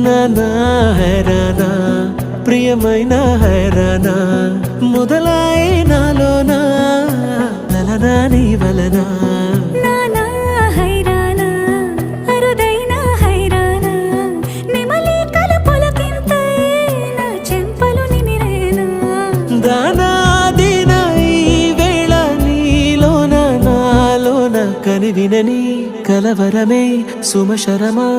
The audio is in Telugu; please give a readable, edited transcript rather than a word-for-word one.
నానా హైరానా ప్రియమైన హైరానా మొదలాయి నాలోనా లలనా నీ వలనా నానా హైరానా అరుదైన హైరానా నెమలి కలపులకింతై నా చెంపలు నిమిరేనా దానాదిన ఈ వేళ నీలోన నాలోన కనివినని కలవరమే సుమశరమా